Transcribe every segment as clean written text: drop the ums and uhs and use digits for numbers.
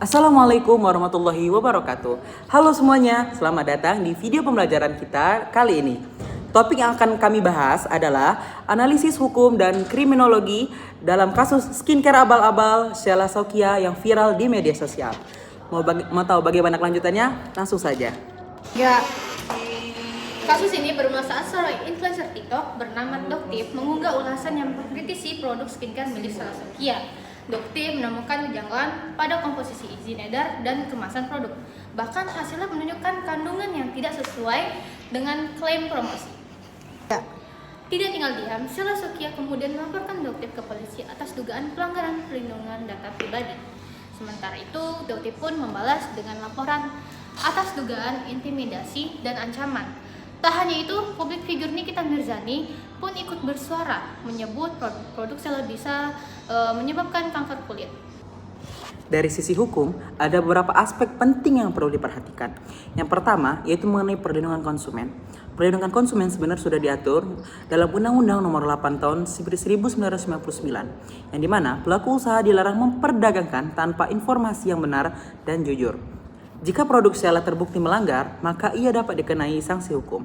Assalamualaikum warahmatullahi wabarakatuh. Halo semuanya, selamat datang di video pembelajaran kita kali ini. Topik yang akan kami bahas adalah analisis hukum dan kriminologi dalam kasus skincare abal-abal Sheila Saukia yang viral di media sosial. Mau tahu bagaimana kelanjutannya? Langsung saja. Ya, kasus ini bermula saat seorang influencer TikTok bernama Doktif mengunggah ulasan yang mengkritisi produk skincare milik Sheila Saukia. Doktif menemukan kejanggalan pada komposisi izin edar dan kemasan produk. Bahkan hasilnya menunjukkan kandungan yang tidak sesuai dengan klaim promosi. Tidak tinggal diam, Sheila Saukia kemudian melaporkan Doktif ke polisi atas dugaan pelanggaran perlindungan data pribadi. Sementara itu, Doktif pun membalas dengan laporan atas dugaan intimidasi dan ancaman. Tak hanya itu, publik figur Nikita Mirzani pun ikut bersuara menyebut produk Sheila bisa menyebabkan kanker kulit. Dari sisi hukum, ada beberapa aspek penting yang perlu diperhatikan. Yang pertama, yaitu mengenai perlindungan konsumen. Perlindungan konsumen sebenarnya sudah diatur dalam Undang-Undang Nomor 8 Tahun 1999, yang dimana pelaku usaha dilarang memperdagangkan tanpa informasi yang benar dan jujur. Jika produk Sheila terbukti melanggar, maka ia dapat dikenai sanksi hukum.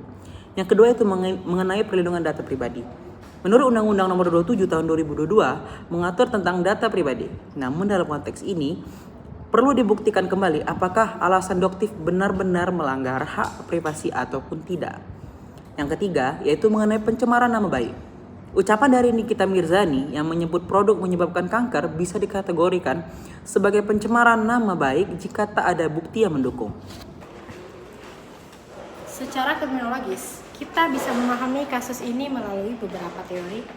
Yang kedua itu mengenai perlindungan data pribadi. Menurut Undang-Undang Nomor 27 Tahun 2022 mengatur tentang data pribadi. Namun dalam konteks ini perlu dibuktikan kembali apakah alasan Doktif benar-benar melanggar hak privasi ataupun tidak. Yang ketiga yaitu mengenai pencemaran nama baik. Ucapan dari Nikita Mirzani yang menyebut produk menyebabkan kanker bisa dikategorikan sebagai pencemaran nama baik jika tak ada bukti yang mendukung. Secara kriminologis, kita bisa memahami kasus ini melalui beberapa teori.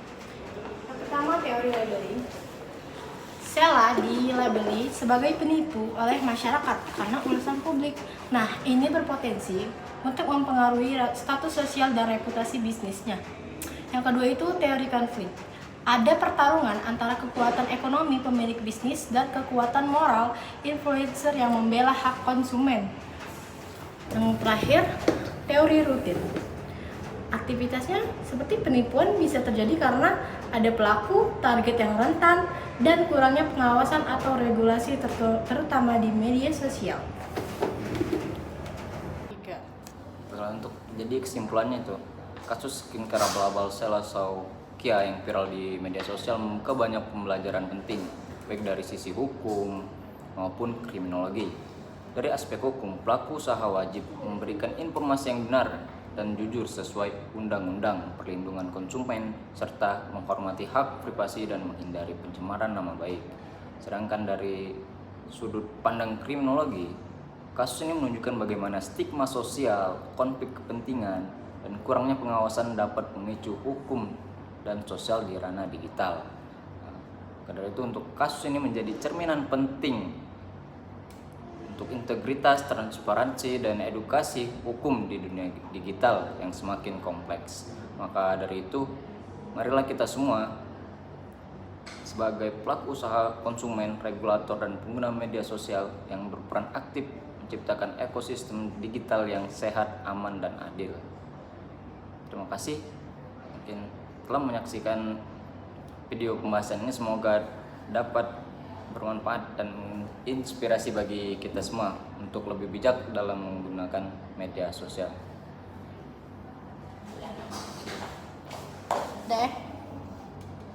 Yang pertama, teori labeling. Sheila dilabeli sebagai penipu oleh masyarakat karena urusan publik. Nah, ini berpotensi untuk mempengaruhi status sosial dan reputasi bisnisnya. Yang kedua itu teori konflik. Ada pertarungan antara kekuatan ekonomi pemilik bisnis dan kekuatan moral influencer yang membela hak konsumen. Yang terakhir, teori rutin. Aktivitasnya seperti penipuan bisa terjadi karena ada pelaku, target yang rentan, dan kurangnya pengawasan atau regulasi terutama di media sosial. Untuk jadi kesimpulannya itu, kasus skincare abal-abal Sheila Saukia yang viral di media sosial membuka banyak pembelajaran penting, baik dari sisi hukum maupun kriminologi. Dari aspek hukum, pelaku usaha wajib memberikan informasi yang benar dan jujur sesuai undang-undang perlindungan konsumen, serta menghormati hak privasi dan menghindari pencemaran nama baik. Sedangkan dari sudut pandang kriminologi, kasus ini menunjukkan bagaimana stigma sosial, konflik kepentingan, dan kurangnya pengawasan dapat memicu hukum dan sosial di ranah digital. Karena itu untuk kasus ini menjadi cerminan penting untuk integritas, transparansi, dan edukasi hukum di dunia digital yang semakin kompleks. Maka dari itu, marilah kita semua sebagai pelaku usaha, konsumen, regulator, dan pengguna media sosial yang berperan aktif menciptakan ekosistem digital yang sehat, aman, dan adil. Terima kasih mungkin telah menyaksikan video pembahasan ini. Semoga dapat bermanfaat dan inspirasi bagi kita semua untuk lebih bijak dalam menggunakan media sosial. Deh.